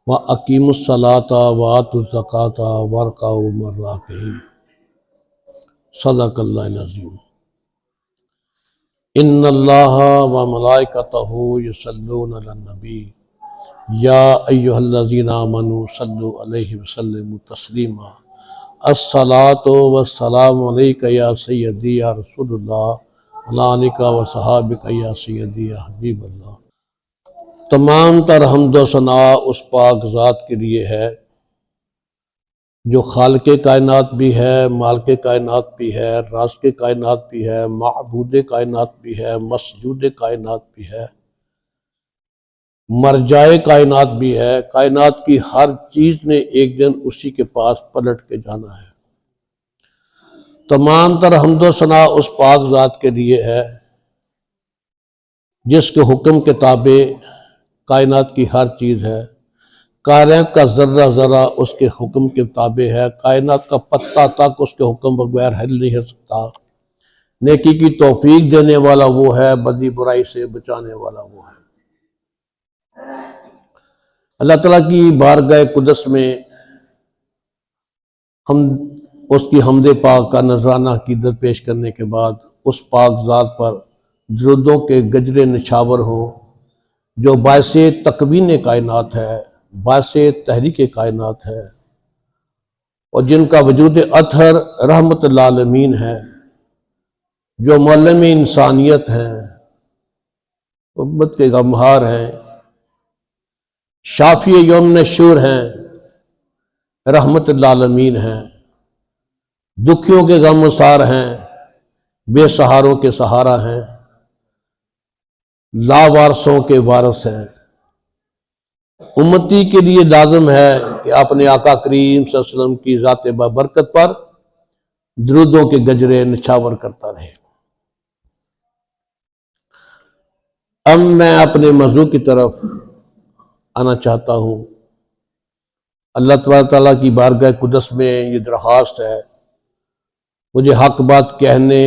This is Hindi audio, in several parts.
व अकीमुस्सलाता व आतुज़्ज़काता वरकाऊ मर्राकिईन। सदक़ल्लाहुल अज़ीम। इन्नल्लाहा व मलाइकतहू युसल्लूना अलन नबी या अय्युहल्लज़ीना आमनू सल्लु अलैहि व सल्लिमू तस्लीमा। अस्सलातु वस्सलामु अलैका या सय्यदी या रसूलुल्लाह अला आलिका व सहाबिका या सय्यदी या हबीबल्लाह। तमाम तर हम्द व सना उस पाक ज़ात के लिए है जो खालिक़े कायनात भी है, मालिके कायनात भी है, राज़िक़े कायनात भी है, माबूदे कायनात भी है, मसजूदे कायनात भी है, मरजाए कायनात भी है। कायनात की हर चीज़ ने एक दिन उसी के पास पलट के जाना है। तमाम तर हम्द व सना उस पाक ज़ात के लिए है जिसके हुक्म के ताबे कायनात की हर चीज़ है। कायनात का ज़र्रा ज़रा उसके हुक्म के ताबे है। कायनात का पत्ता तक उसके हुक्म बगैर हिल नहीं हो सकता। नेकी की तौफीक देने वाला वो है, बदी बुराई से बचाने वाला वो है। अल्लाह ताला की बारगाह कुदस में हम उसकी हमदे पाक का नजराना अकीदत पेश करने के बाद उस पाक ज़ात पर दरूदों के गजरे निछावर हों जो बायसे तकवीन कायनात है, बायसे तहरीक कायनात है और जिनका वजूद अतहर रहमतुल आलमीन है, जो मौलम इंसानियत हैं, उम्मत के गमहार हैं, शाफी यौम नशूर हैं, रहमतुल आलमीन हैं, दुखियों के गमसार हैं, बेसहारों के सहारा हैं, लावारसों के वारस हैं। उम्मती के लिए लाज़िम है कि अपने आका करीम सल्लल्लाहु अलैहि वसल्लम की ज़ात बरकत पर दरूदों के गजरे निछावर करता रहे। अब मैं अपने मौजू की तरफ आना चाहता हूँ। अल्लाह तबारक तआला की बारगाह कुदस में ये दरख्वास्त है, मुझे हक बात कहने,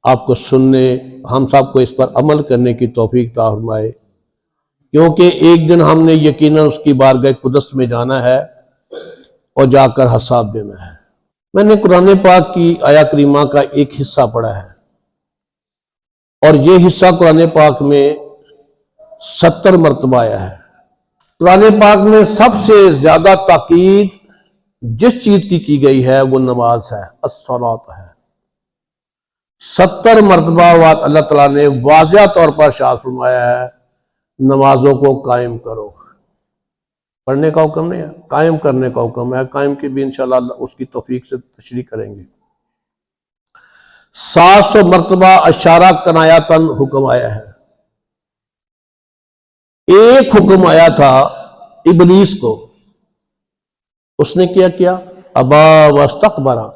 आपको सुनने, हम सब को इस पर अमल करने की तौफीक अता फरमाए, क्योंकि एक दिन हमने यकीनन उसकी बारगाह कुदस में जाना है और जाकर हिसाब देना है। मैंने कुरान पाक की आया करीमा का एक हिस्सा पढ़ा है और ये हिस्सा कुरान पाक में 70 मरतबा आया है। कुरान पाक में सबसे ज्यादा ताकीद जिस चीज की गई है वो नमाज है, अस्सलात है। 70 मरतबा अल्लाह ताला ने वाज़िह तौर पर इरशाद फरमाया है, नमाजों को कायम करो। पढ़ने का हुक्म नहीं है, कायम करने का हुक्म है। कायम की भी इंशाअल्लाह उसकी तौफीक से तशरीह करेंगे। 700 मरतबा अशारा कनायातन हुक्म आया है। एक हुक्म आया था इबलीस को, उसने क्या किया? अबा वस्तकबरा,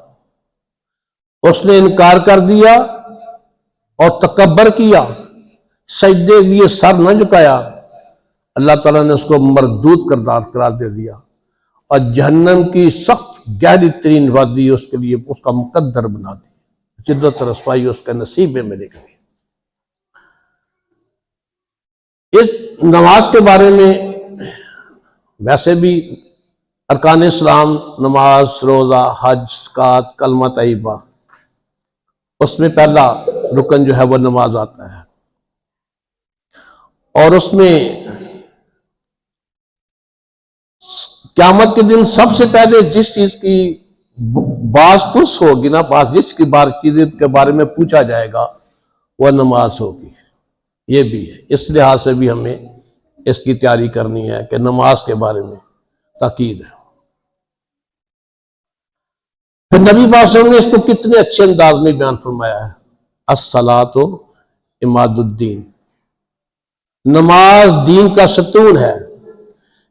उसने इनकार कर दिया और तकब्बर किया, सजदे के लिए सर न झुकाया। अल्लाह ताला ने उसको मरदूद करार दे दिया और जहन्नम की सख्त गहरी तरीन वादी उसके लिए उसका मुकद्दर बना दी। जिद्दत रसवाई उसके नसीब में मिलेगी। इस नमाज के बारे में वैसे भी अरकान इस्लाम, नमाज, रोजा, हज, ज़कात, कलमा तैयबा, उसमें पहला रुकन जो है वो नमाज आता है और उसमें क़यामत के दिन सबसे पहले जिस चीज की बाज़पुस होगी ना, जिस की चीज के बारे में पूछा जाएगा वह नमाज होगी। ये भी है, इस लिहाज से भी हमें इसकी तैयारी करनी है कि नमाज के बारे में ताकीद है। फिर नबी बासम ने इसको कितने अच्छे अंदाज में बयान फरमाया है, अस्सलातु इमादुद्दीन, नमाज दीन का सतून है।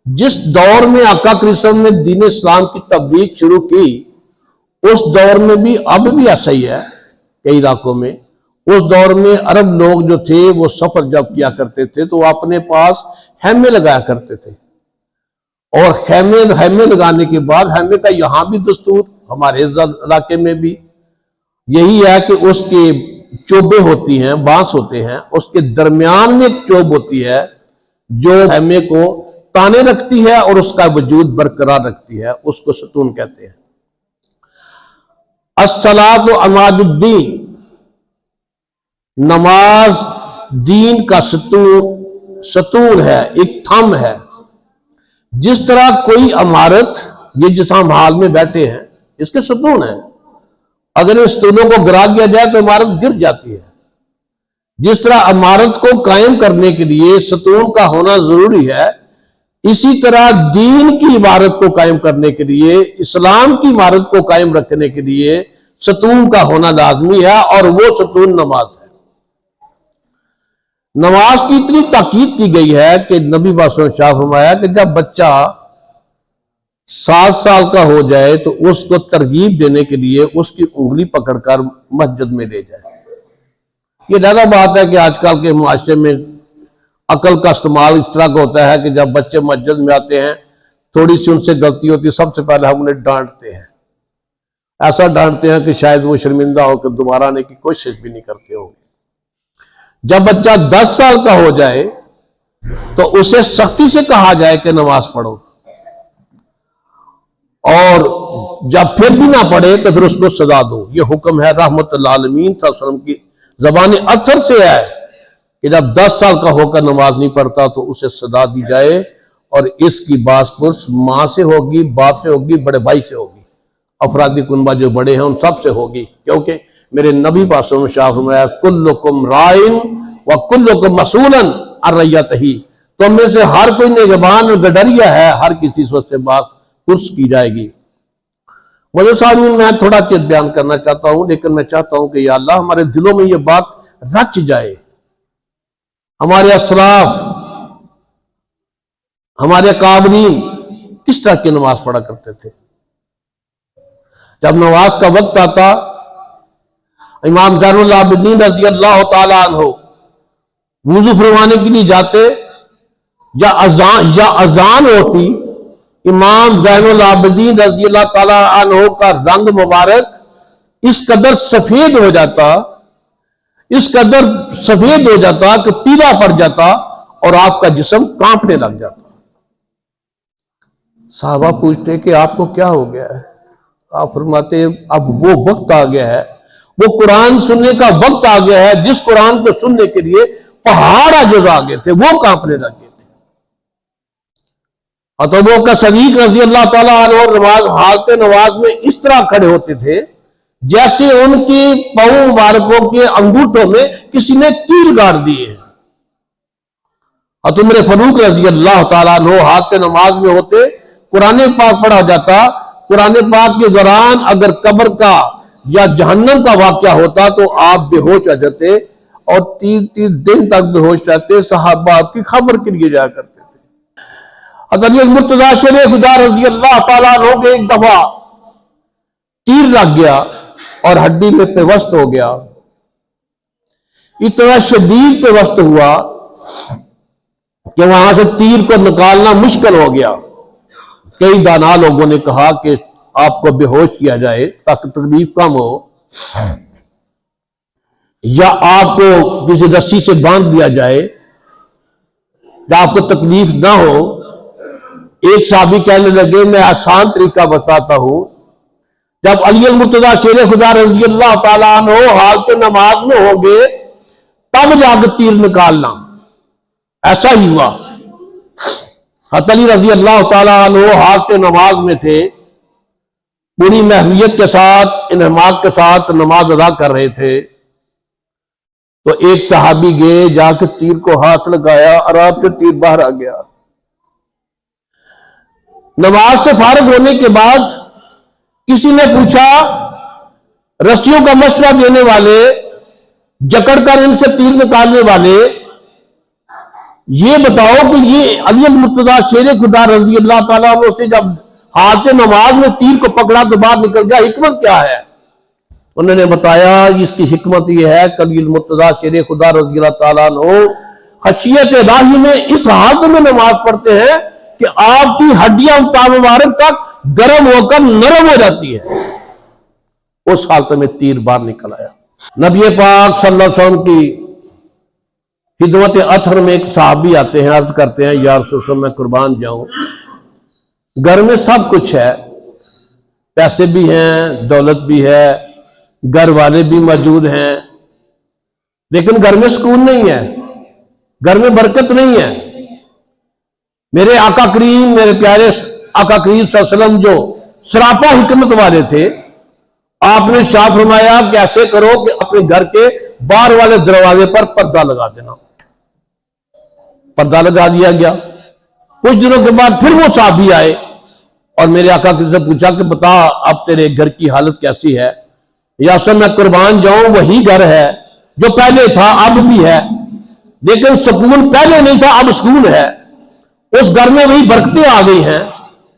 जिस दौर में आका कृष्ण ने दीन इस्लाम की तबलीग शुरू की, उस दौर में भी, अब भी ऐसा ही है कई इलाकों में, उस दौर में अरब लोग जो थे वो सफर जब किया करते थे तो अपने पास हैमे लगाया करते थे और हैमे लगाने के बाद, हैमे का यहां भी दस्तूर, हमारे इलाके में भी यही है कि उसके चोबे होती हैं, बांस होते हैं, उसके दरमियान में एक चोब होती है जो हैमे को ताने रखती है और उसका वजूद बरकरार रखती है, उसको सतून कहते हैं। अस्सलात व अमादुद्दीन, नमाज दीन का सतून है, एक थंब है। जिस तरह कोई इमारत, ये जिस हम हाल में बैठे हैं, इसके सतून है, अगर इन सतूनों को गिरा दिया जाए तो इमारत गिर जाती है। जिस तरह इमारत को कायम करने के लिए सतून का होना जरूरी है, इसी तरह दीन की इमारत को कायम करने के लिए, इस्लाम की इमारत को कायम रखने के लिए सतून का होना लाजमी है, और वो सतून नमाज है। नमाज की इतनी ताकीद की गई है कि नबी ने शाह फरमाया कि जब बच्चा 7 साल का हो जाए तो उसको तरगीब देने के लिए उसकी उंगली पकड़कर मस्जिद में ले जाए। ये ज्यादा बात है कि आजकल के मुआशरे में अकल का इस्तेमाल इस तरह का होता है कि जब बच्चे मस्जिद में आते हैं, थोड़ी सी उनसे गलती होती है, सबसे पहले हम उन्हें डांटते हैं। ऐसा डांटते हैं कि शायद वो शर्मिंदा होकर दोबारा आने की कोशिश भी नहीं करते होंगे। जब बच्चा 10 साल का हो जाए तो उसे सख्ती से कहा जाए कि नमाज पढ़ो, और जब फिर भी ना पढ़े तो फिर उसको सजा दो। ये हुक्म है रहमतुल आलमीन सल्लल्लाहु अलैहि वसल्लम की ज़बान अत्थर से है कि जब 10 साल का होकर नमाज नहीं पढ़ता तो उसे सजा दी जाए, और इसकी बासपुरस मां से होगी, बाप से होगी, बड़े भाई से होगी, अफरादी कुनबा जो बड़े हैं उन सब से होगी। क्योंकि मेरे नबी पाक ने शाह फरमाया कुल्लुकुम राइन व कुल्लुकुम मसूलन अन रइयतिही, तुम में से हर कोई निगहबान और गडरिया है, हर किसी से उससे बासपुरस की जाएगी। मुझे सामने मैं थोड़ा चीज बयान करना चाहता हूं, लेकिन मैं चाहता हूं कि या अल्लाह हमारे दिलों में ये बात रच जाए। हमारे असलाफ, हमारे काबरीन किस तरह की नमाज पढ़ा करते थे। जब नमाज का वक्त आता, इमाम ज़ैनुल आबिदीन रज़ी अल्लाह ताला अन्हु वुज़ू फरमाने के लिए जाते, या अजान होती, इमाम ज़ैनुल आबिदीन रज़ी अल्लाह ताला अन्हु का रंग मुबारक इस कदर सफेद हो जाता, इस कदर सफेद हो जाता कि पीला पड़ जाता और आपका जिस्म कांपने लग जाता। साहबा पूछते कि आपको क्या हो गया है? आप फरमाते अब वो वक्त आ गया है, वो कुरान सुनने का वक्त आ गया है जिस कुरान को सुनने के लिए पहाड़ अजज आ गए थे, वो कांपने लग गए थे। अतबो का सदीक रज़ी अल्लाह ताला अन्हु नमाज, हालत नमाज में इस तरह खड़े होते थे जैसे उनकी पांव मुबारकों के अंगूठों में किसी ने कील गाड़ दिए हैं। उमर फारूक रज़ी अल्लाह ताला अन्हु हालत नमाज में होते, कुरान पाक पढ़ा जाता, कुरान पाक के दौरान अगर कब्र का या जहन्नम का वाकया होता तो आप बेहोश आ जाते और 3-3 दिन तक बेहोश रहते। सहाबा आपकी खबर के लिए जाया करते थे। हज़रत मुर्तज़ा शेर खुदा रज़ी अल्लाह ताला अन्हु के एक दफा तीर लग गया और हड्डी में पेवस्त हो गया। इतना शदीद पेवस्त हुआ कि वहां से तीर को निकालना मुश्किल हो गया। कई दाना लोगों ने कहा कि आपको बेहोश किया जाए ताकि तकलीफ कम हो, या आपको किसी रस्सी से बांध दिया जाए या आपको तकलीफ ना हो। एक साहबी कहने लगे मैं आसान तरीका बताता हूं, जब अली मुर्तज़ा शेर खुदा रज़ी अल्लाह ताला अन्हु हालत नमाज में होंगे तब जाकर तीर निकालना। ऐसा ही हुआ। अली रज़ी अल्लाह ताला अन्हु हालत नमाज में थे, पूरी महवियत के साथ, इन्हमाक के साथ नमाज अदा कर रहे थे, तो एक सहाबी गए, जाकर तीर को हाथ लगाया, आराम से तीर बाहर आ गया। नमाज से फारिग होने के बाद किसी ने पूछा, रस्सियों का मशवरा देने वाले, जकड़कर इनसे तीर निकालने वाले, ये बताओ कि ये अली मुर्तज़ा शेर खुदा रज़ी अल्लाह ताला अन्हु से जब हाथ नमाज में तीर को पकड़ा तो बाहर निकल गया, हिकमत क्या है? उन्होंने बताया इसकी हिकमत यह है कि अली मुर्तज़ा शेर खुदा रज़ी अल्लाह ताला अन्हु खशियत इलाही में इस हालत में नमाज पढ़ते हैं कि आपकी हड्डियां मुबारक तक गर्म होकर नरम हो जाती है। उस हालत में तीर बाहर निकल आया। नबी पाक सल्लल्लाहु अलैहि वसल्लम की खिदमत अथर में एक साहबी आते हैं, अर्ज करते हैं या रसूल अल्लाह मैं कुर्बान जाऊं, घर में सब कुछ है, पैसे भी हैं, दौलत भी है, घर वाले भी मौजूद हैं, लेकिन घर में सुकून नहीं है, घर में बरकत नहीं है। मेरे आका करीम, मेरे प्यारे आका करीम सल्लल्लाहु अलैहि वसल्लम जो सरापा हिकमत वाले थे, आपने शाह फरमाया कि ऐसे करो कि अपने घर के बाहर वाले दरवाजे पर पर्दा लगा देना। पर्दा लगा दिया गया। कुछ दिनों के बाद फिर वो साहबी आए और मेरे आका से पूछा कि बता अब तेरे घर की हालत कैसी है। या सब मैं कुर्बान जाऊं, वही घर है जो पहले था, अब भी है, लेकिन सुकून पहले नहीं था, अब सुकून है। उस घर में वही बरकतें आ गई हैं,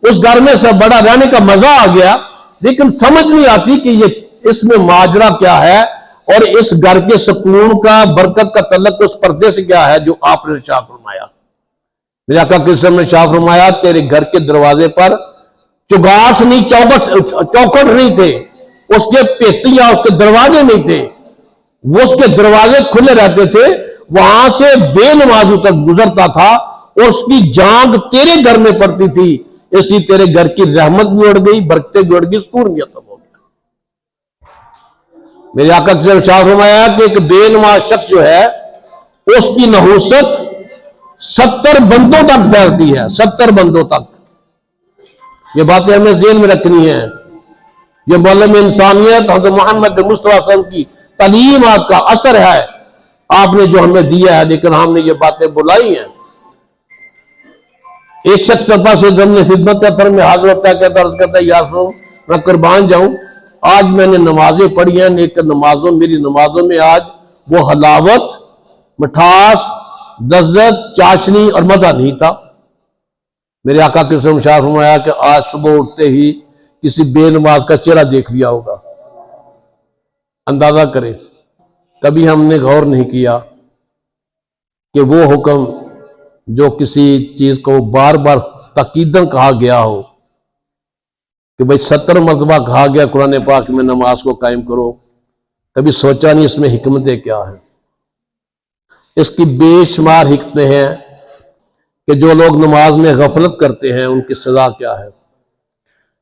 उस घर में सब बड़ा रहने का मजा आ गया, लेकिन समझ नहीं आती कि ये इसमें माजरा क्या है और इस घर के सुकून का, बरकत का तल्लुक उस पर्दे से क्या है जो आपने शाह फरमाया। मेरे आका किस्म ने शाह फरमाया तेरे घर के दरवाजे पर चुगाठ नहीं, चौखट नहीं थे, उसके पेतियां, उसके दरवाजे नहीं थे, वो उसके दरवाजे खुले रहते थे, वहां से बेनमाजों तक गुजरता था और उसकी जांग तेरे घर में पड़ती थी, इसलिए तेरे घर की रहमत भी उड़ गई, बरकतें भी उड़ गई, सुकून भी खत्म हो गया। मेरे आका से शाह फरमाया कि एक बेनमाज शख्स जो है उसकी नहूसत 70 बंदों तक फैलती है, 70 बंदों तक। ये बातें हमें ज़हन में रखनी है। ये मौलम इंसानियत हज़रत मोहम्मद मुस्तफ़ा सल्लल्लाहु अलैहि वसल्लम की तालीमात का असर है, आपने जो हमें दिया है, लेकिन हमने ये बातें बुलाई हैं। एक शख्स के पास हमने खिदमत अथर में हाजिर होता है, कहता है या रसूल मैं कुर्बान जाऊं, आज मैंने नमाजें पढ़ी हैं, लेकिन मेरी नमाजों में आज वो हलावत, मिठास, लज्जत, चाशनी और मजा नहीं था। मेरे आका के शाह फरमाया कि आज सुबह उठते ही किसी बेनमाज का चेहरा देख लिया होगा। अंदाजा करें, कभी हमने गौर नहीं किया कि वो हुक्म जो किसी चीज को बार बार ताकीदन कहा गया हो कि भाई 70 मरतबा कहा गया कुरान पाक में नमाज को कायम करो, कभी सोचा नहीं इसमें हिकमतें क्या है। इसकी बेशुमार हिकमतें हैं कि जो लोग नमाज में गफलत करते हैं उनकी सजा क्या है।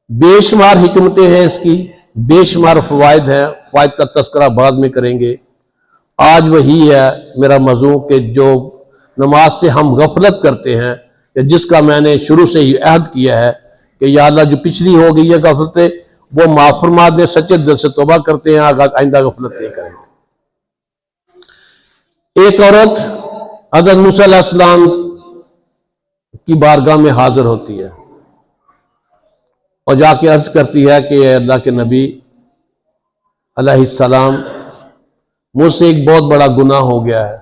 बेशुमार हिकमतें हैं इसकी, बेशुमार फवायद हैं, फायद का तस्करा बाद में करेंगे। आज वही है मेरा मौजू कि जो नमाज से हम गफलत करते हैं, कि जिसका मैंने शुरू से ही अहद किया है कि या अल्लाह जो पिछली हो गई है गफलतें वो माफ फरमा दे, सच्चे दिल से तौबा करते हैं, आइंदा गफलत नहीं करेंगे। एक औरत हज़रत मूसा अलैहिस्सलाम की बारगाह में हाजिर होती है और जाके अर्ज करती है कि अल्लाह के नबी अलैहिस्सलाम, मुझसे एक बहुत बड़ा गुनाह हो गया है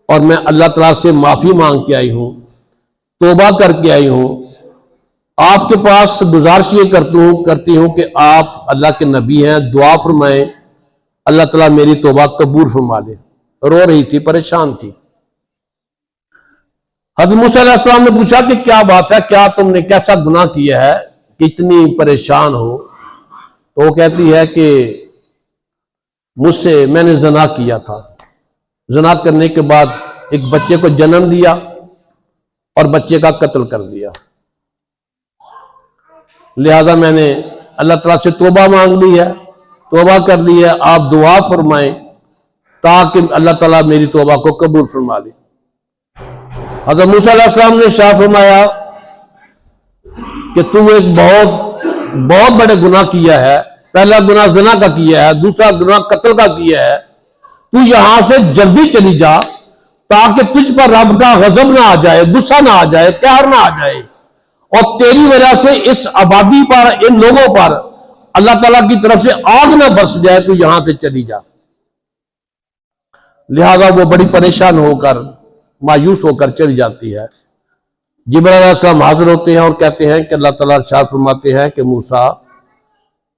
और मैं अल्लाह ताला से माफी मांग के आई हूं, तौबा करके आई हूं। आपके पास गुजारिश ये करती हूं कि आप अल्लाह के नबी हैं, दुआ फरमाएं, अल्लाह ताला मेरी तौबा कबूल फरमा ले। रो रही थी, परेशान थी। हज़रत मूसा अलैहिस्सलाम ने पूछा कि क्या बात है, क्या तुमने कैसा गुनाह किया है कि इतनी परेशान हो। तो वो कहती है कि मुझसे, मैंने ज़ना किया था, ज़ना करने के बाद एक बच्चे को जन्म दिया और बच्चे का कत्ल कर दिया, लिहाजा मैंने अल्लाह ताला से तौबा मांग ली है, तौबा कर ली है, आप दुआ फरमाएं ताकि अल्लाह ताला मेरी तौबा को कबूल फरमा ले। हज़रत मूसा अलैहिस्सलाम ने शाह फरमाया कि तू एक बहुत बड़े गुनाह किया है। पहला गुनाह ज़ना का किया है, दूसरा गुनाह कत्ल का किया है। तू यहां से जल्दी चली जा ताकि तुझ पर रब का गजब ना आ जाए, गुस्सा ना आ जाए, कहर ना आ जाए और तेरी वजह से इस आबादी पर, इन लोगों पर अल्लाह ताला की तरफ से आग ना बरस जाए, तू यहां से चली जा। लिहाजा वो बड़ी परेशान होकर, मायूस होकर चली जाती है। जिब्राइल अलैहिस्सलाम हाजिर होते हैं और कहते हैं कि अल्लाह ताला इरशाद फरमाते हैं कि मूसा,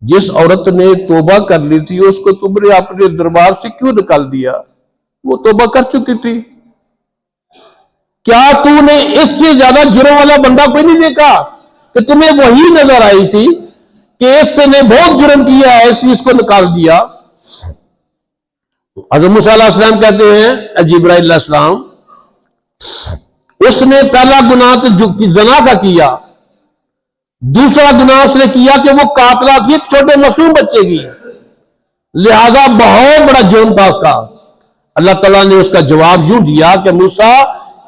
जिस औरत ने तौबा कर ली थी उसको तुमने अपने दरबार से क्यों निकाल दिया? वो तौबा कर चुकी थी। क्या तूने इससे ज्यादा जुर्म वाला बंदा कोई नहीं देखा कि तुम्हें वही नजर आई थी कि इसने बहुत जुर्म किया है इसलिए इसको निकाल दिया? हज़रत मूसा अलैहिस्सलाम कहते हैं जिब्राइल अलैहिस्सलाम, उसने पहला गुनाह तो ज़ना का किया, दूसरा गुनाह उसने किया कि वो कातला थी एक छोटे मासूम बच्चे की, लिहाजा बहुत बड़ा जुर्म था उसका। अल्लाह ताला ने उसका जवाब यूं दिया कि मूसा,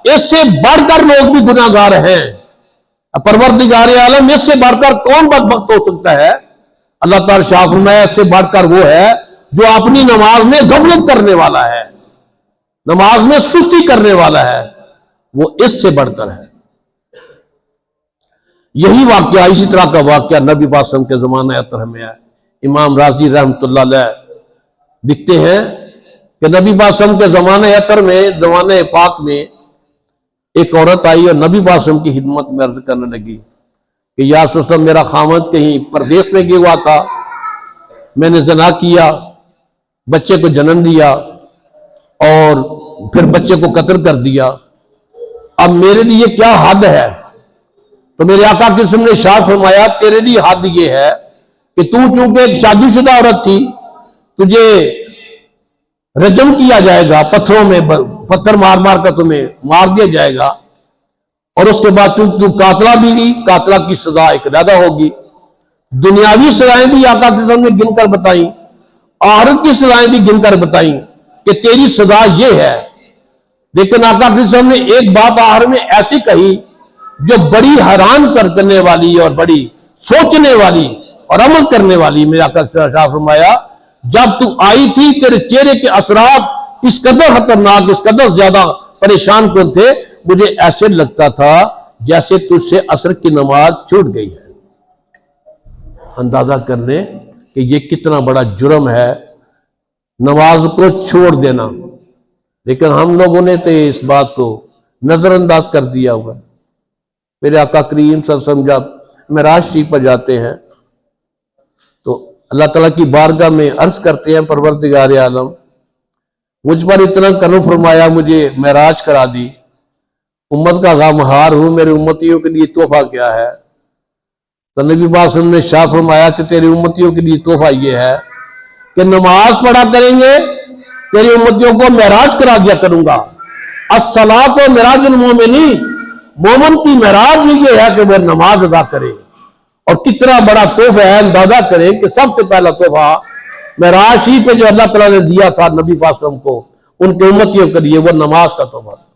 इससे बढ़कर लोग भी गुनाहगार हैं, परवरदिगार आलम इससे बढ़कर कौन बदबख्त हो सकता है। अल्लाह ताला शाह फरमाया, इससे बढ़कर वो है जो अपनी नमाज में गफलत करने वाला है, नमाज में सुस्ती करने वाला है, वो इससे बढ़कर है। यही वाकया, इसी तरह का वाकया नबी पाक के जमाने अतर में है। इमाम राजी रहमतुल्लाह अलैह लिखते हैं कि नबी पाक के जमाने अतर में, जमाने पाक में एक औरत आई और नबी पाक की खिदमत में अर्ज करने लगी कि या रसूल अल्लाह, मेरा खामद कहीं परदेश में गया हुआ था, मैंने ज़ना किया, बच्चे को जन्म दिया और फिर बच्चे को कत्ल कर दिया, अब मेरे लिए क्या हद है। तो मेरे आका किस्म ने इरशाद फरमाया, तेरे लिए हद ये है कि तू चूंकि एक शादीशुदा औरत थी, तुझे रजम किया जाएगा, पत्थरों में पत्थर मार मार कर तुम्हें मार दिया जाएगा, और उसके बाद तू कातला भी नहीं, कातला की सजा एक ज्यादा होगी। दुनियावी सजाएं भी आका किस्म ने गिनकर बताई, आखिरत की सजाएं भी गिनकर बताई कि तेरी सजा ये है। लेकिन आका किस्म ने एक बात आखिर में ऐसी कही जो बड़ी हैरान करने वाली और बड़ी सोचने वाली और अमल करने वाली। मेरे आका शाह फरमाया, जब तू आई थी तेरे चेहरे के असरात इस कदर खतरनाक, इस कदर ज्यादा परेशान कौन थे, मुझे ऐसे लगता था जैसे तुझसे असर की नमाज छूट गई है। अंदाजा करने कि ये कितना बड़ा जुर्म है नमाज को छोड़ देना। लेकिन हम लोगों ने तो इस बात को नजरअंदाज कर दिया हुआ। मेरे आका करीम सल्लल्लाहु अलैहि वसल्लम जब मेराज शरीफ पर जाते हैं तो अल्लाह ताला की बारगाह में अर्ज करते हैं, परवरदिगार आलम मुझ पर इतना करम फरमाया, मुझे मेराज करा दी, उम्मत का गमहार हूं, मेरे उम्मतियों के लिए तोहफा क्या है। तो नबी पाक ने शाह फरमाया कि तेरी उम्मतियों के लिए तोहफा ये है कि नमाज पढ़ा करेंगे, तेरी उम्मतियों को मेराज करा दिया करूंगा। अस्सलात व मेराजुल मोमिनीन, मोमिन की मेराज ये है कि वह नमाज अदा करे। और कितना बड़ा तोहफा है, अंदाजा करें कि सबसे पहला तोहफा मेराज शरीफ पे जो अल्लाह ताला ने दिया था नबी पाक को उनके उम्मतियों के लिए, वो नमाज का तोहफा।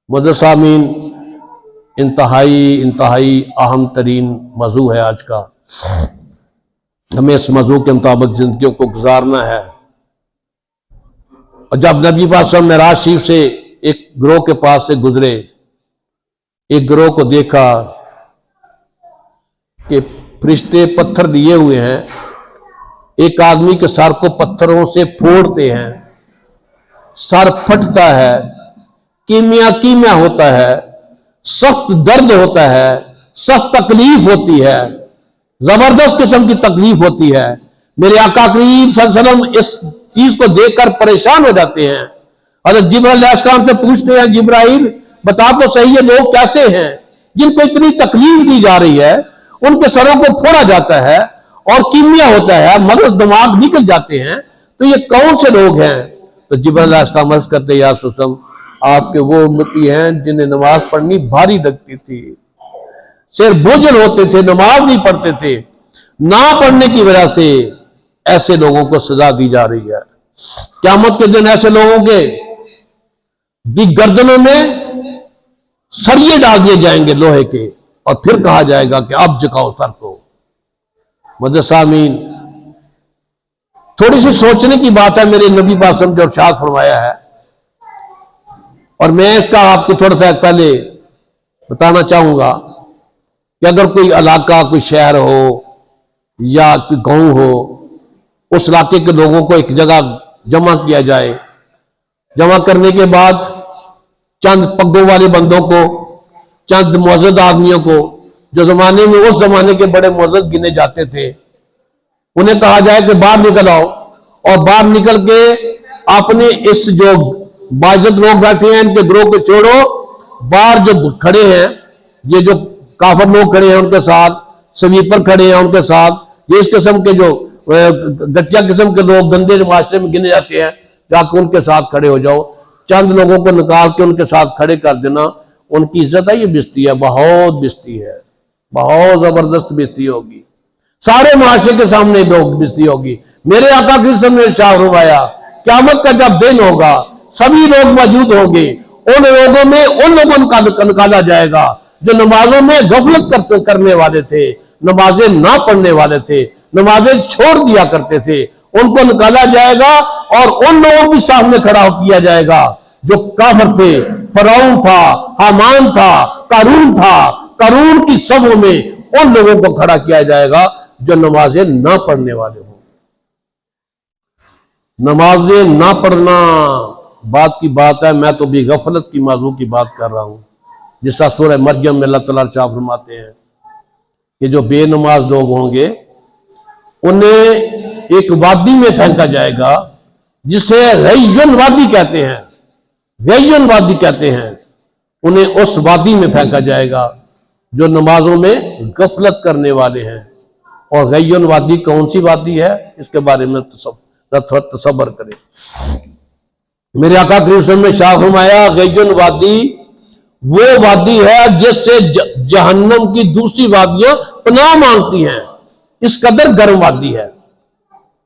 मुदसामीन, इंतहाई अहम तरीन मौजू है आज का। हमें इस मौजू के मुताबिक जिंदगियों को गुजारना है। और जब नबी पाक मेराज शरीफ से एक ग्रोह के पास से गुजरे, एक ग्रोह को देखा कि फरिश्ते पत्थर दिए हुए हैं, एक आदमी के सर को पत्थरों से फोड़ते हैं, सर फटता है, कीमिया होता है, सख्त दर्द होता है, सख्त तकलीफ होती है, जबरदस्त किस्म की तकलीफ होती है। मेरे आका करीम सल्लल्लाहु अलैहि वसल्लम इस चीज को देखकर परेशान हो जाते हैं। हज़रत जिब्राइल अलैहिस्सलाम से पूछते हैं, जिब्राइल बता तो सही ये लोग कैसे हैं जिनको इतनी तकलीफ दी जा रही है, उनके सरों को फोड़ा जाता है और कीमिया होता है, मगज दिमाग निकल जाते हैं, तो ये कौन से लोग हैं। तो जिब्राइल अलैहिस्सलाम अर्ज़ करते, या रसूल आपके वो उम्मती हैं जिन्हें नमाज पढ़नी भारी लगती थी, सिर बोझल होते थे, नमाज नहीं पढ़ते थे, ना पढ़ने की वजह से ऐसे लोगों को सजा दी जा रही है। क़यामत के दिन ऐसे लोगों के गर्दनों में सरिये डाल दिए जाएंगे लोहे के, और फिर कहा जाएगा कि अब झुकाओ सर को। मुदसामीन, थोड़ी सी सोचने की बात है। मेरे नबी पाक जो इरशाद फरमाया है, और मैं इसका आपको थोड़ा सा पहले बताना चाहूंगा कि अगर कोई इलाका, कोई शहर हो या कोई गांव हो, उस इलाके के लोगों को एक जगह जमा किया जाए, जमा करने के बाद चंद पग्गों वाले बंदों को, चंद मुअज़्ज़ज़ आदमियों को, जो जमाने में उस जमाने के बड़े मुअज़्ज़ज़ गिने जाते थे, उन्हें कहा जाए कि बाहर निकल आओ, और बाहर निकल के अपने इस जो बाइज्जत लोग बैठे हैं इनके ग्रोह को छोड़ो, बाहर जो खड़े हैं, ये जो काफिर लोग खड़े हैं उनके साथ, स्वीपर खड़े हैं उनके साथ, ये इस किस्म के जो घटिया किस्म के लोग गंदे माशरे में गिने जाते हैं, जाकर उनके साथ खड़े हो जाओ। चंद लोगों को निकाल के उनके साथ खड़े कर देना, उनकी इज्जत है, ये बेइज्जती है, बहुत बेइज्जती है, बहुत जबरदस्त बेइज्जती होगी। सारे माशरे के सामने लोग बेइज्जती होगी। मेरे आका कृष्ण ने इरशाद फरमाया, क़यामत का जब दिन होगा सभी लोग मौजूद होंगे, उन लोगों में उन लोगों को निकाला जाएगा जो नमाजों में गफलत करने वाले थे, नमाजें ना पढ़ने वाले थे, नमाजें छोड़ दिया करते थे, उनको निकाला जाएगा और उन लोगों के सामने खड़ा किया जाएगा जो काफिर थे। फरौन था, हामान था, कारून था, कारून की सभों में उन लोगों को खड़ा किया जाएगा जो नमाजें ना पढ़ने वाले हों। नमाजें ना पढ़ना बात की बात है, मैं तो भी गफलत की मौजू की बात कर रहा हूं। जिस सूरह मरियम में अल्लाह ताला इरशाद फरमाते हैं कि जो बेनमाज लोग होंगे उन्हें एक वादी में फेंका जाएगा जिसे गय्युन वादी कहते हैं, गय्युन वादी कहते हैं। उन्हें उस वादी में फेंका जाएगा जो नमाजों में गफलत करने वाले हैं। और गय्युन वादी कौन सी वादी है, इसके बारे में तसव्वुर करें। मेरे आका कृष्ण में शाह फरमाया, गय्युन वादी वो वादी है जिससे जहन्नम की दूसरी वादियां पनाह मांगती हैं, इस कदर गर्म वादी है,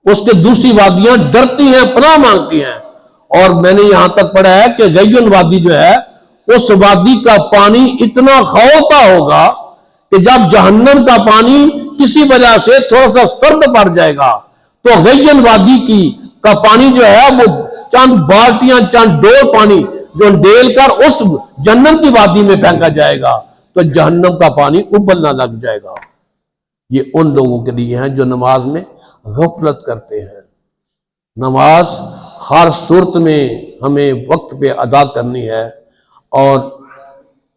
उसके दूसरी वादियां डरती हैं, पनाह मांगती हैं। और मैंने यहां तक पढ़ा है कि गय्युन वादी जो है उस वादी का पानी इतना खौलता होगा कि जब जहन्नम का पानी किसी वजह से थोड़ा सा सर्द पड़ जाएगा तो गय्युन वादी का पानी जो है वो चंद बाल्टियां, चंद डोल पानी जो डेल कर उस जहन्नम की वादी में फेंका जाएगा तो जहन्नम का पानी उबलना लग जाएगा। ये उन लोगों के लिए है जो नमाज में गफलत करते हैं। नमाज हर सूरत में हमें वक्त पे अदा करनी है और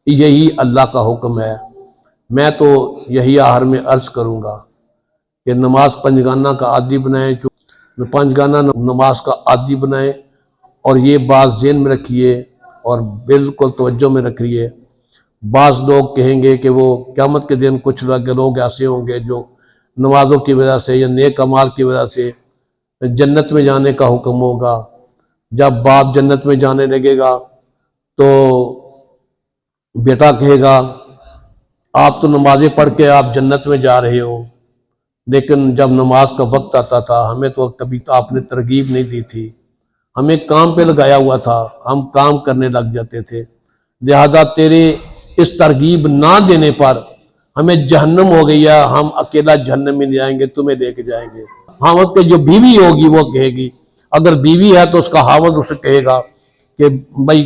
यही अल्लाह का हुक्म है। मैं तो यही आखिर में अर्ज करूंगा कि नमाज पंजगाना का आदी बनाए, पंजगाना नमाज का आदी बनाए। और ये बात ज़हन में रखिए और बिल्कुल तवज्जो में रखिए। बाज़ लोग कहेंगे कि वो क़यामत के दिन कुछ लोग ऐसे होंगे जो नमाजों की वजह से या नेक अमाल की वजह से जन्नत में जाने का हुक्म होगा। जब बाप जन्नत में जाने लगेगा तो बेटा कहेगा आप तो नमाजें पढ़ के आप जन्नत में जा रहे हो, लेकिन जब नमाज का वक्त आता था हमें तो कभी तो आपने तरगीब नहीं दी थी, हमें काम पे लगाया हुआ था, हम काम करने लग जाते थे, लिहाजा तेरे इस तरगीब ना देने पर हमें जहन्नम हो गई है, हम अकेला जहन्नम में नहीं जाएंगे, तुम्हें लेके जाएंगे। हावद के जो बीवी होगी वो कहेगी, अगर बीवी है तो उसका हावद उसे कहेगा कि भाई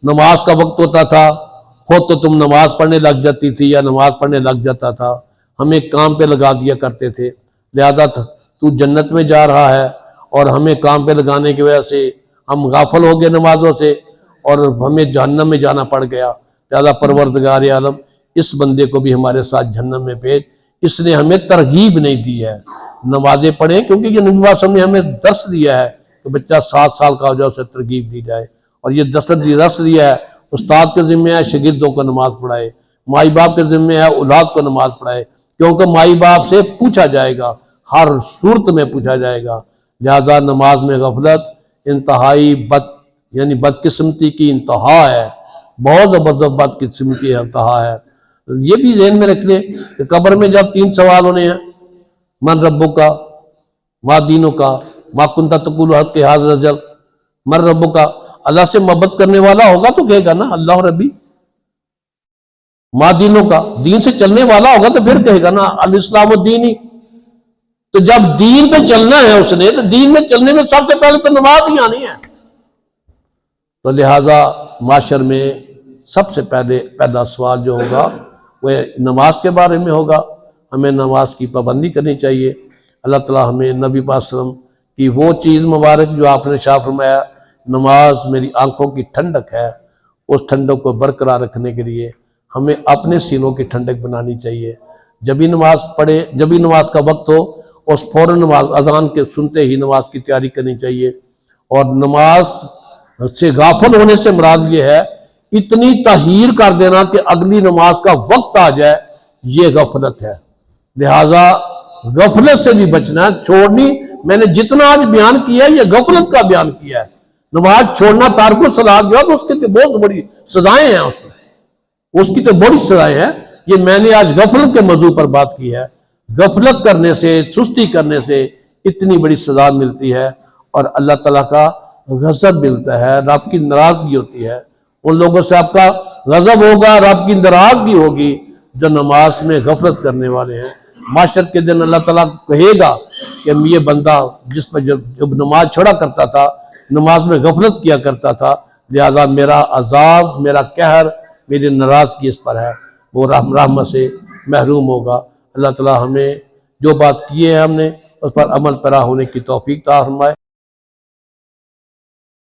नमाज का वक्त होता था, खुद तो तुम नमाज पढ़ने लग जाती थी या नमाज पढ़ने लग जाता था, हमें काम पे लगा दिया करते थे, लिहाजा तू जन्नत में जा रहा है और हमें काम पे लगाने की वजह से हम गाफिल हो गए नमाजों से और हमें जहन्नम में जाना पड़ गया। लिहाजा परवरदिगार आलम इस बंदे को भी हमारे साथ जहन्नम में भेज। इसने हमें तरगीब नहीं दी है नमाजें पढ़ें, क्योंकि ये नबी वासम ने हमें दर्स दिया है कि बच्चा 7 साल का हो जाए उसे तरगीब दी जाए। और ये दर्स दिया है उस्ताद के जिम्मे है शागिर्दों को नमाज पढ़ाए, माई बाप के जिम्मे है औलाद को नमाज पढ़ाए, क्योंकि माई बाप से पूछा जाएगा, हर सूरत में पूछा जाएगा। लिहाजा नमाज में गफलत इंतहाई यानी बदकिस्मती की इंतहा है, बहुत ज़बरदस्त बदकिस्मती की इंतहा है। ये भी ज़हन में रख ले कि कब्र में जब 3 सवाल होने हैं, मन रब्बु का, मा दीनों का, मा कुंता तकुलु हक़ के हाज़ रजल, मन रब्बु का, अल्लाह से मोहब्बत करने वाला होगा तो कहेगा ना अल्लाह रब्बी। मा दीनों का, दीन से चलने वाला होगा तो फिर कहेगा ना अल इस्लाम दीन ही। तो जब दीन पे चलना है उसने, तो दीन में चलने में सबसे पहले तो नमाज ही आनी है। तो लिहाजा माशर में सबसे पहला सवाल जो होगा वह नमाज के बारे में होगा। हमें नमाज की पाबंदी करनी चाहिए। अल्लाह ताला हमें नबी पाक सल्लल्लाहु अलैहि वसल्लम की वो चीज़ मुबारक जो आपने शाह फरमाया, नमाज मेरी आंखों की ठंडक है, उस ठंडक को बरकरार रखने के लिए हमें अपने सीनों की ठंडक बनानी चाहिए। जब भी नमाज पढ़े, जब भी नमाज का वक्त हो, उस फौरन नमाज अजान के सुनते ही नमाज की तैयारी करनी चाहिए। और नमाज से गाफिल होने से मुराद ये है इतनी तहीर कर देना कि अगली नमाज का वक्त आ जाए, ये गफलत है। लिहाजा गफलत से भी बचना है, छोड़नी। मैंने जितना आज बयान किया है ये गफलत का बयान किया है। नमाज छोड़ना तारकुल सलात जो है तो उसकी तो बहुत बड़ी सजाएं हैं, उसकी तो बड़ी सजाएं हैं। ये मैंने आज गफलत के मौजू पर बात की है। गफलत करने से, सुस्ती करने से इतनी बड़ी सजा मिलती है और अल्लाह ताला का गजब मिलता है, रब की नाराजगी होती है। उन लोगों से आपका गजब होगा, रब की नाराजगी होगी जो नमाज में गफलत करने वाले हैं। माशर के दिन अल्लाह ताला कहेगा कि ये बंदा जिस पर जब नमाज छोड़ा करता था, नमाज में गफलत किया करता था, लिहाजा मेरा अजाब, मेरा कहर, मेरी नाराजगी इस पर है, वो रहमत से महरूम होगा। अल्लाह ताला हमें जो बात की है हमने उस पर अमल पैरा होने की तौफीक अता फरमाए।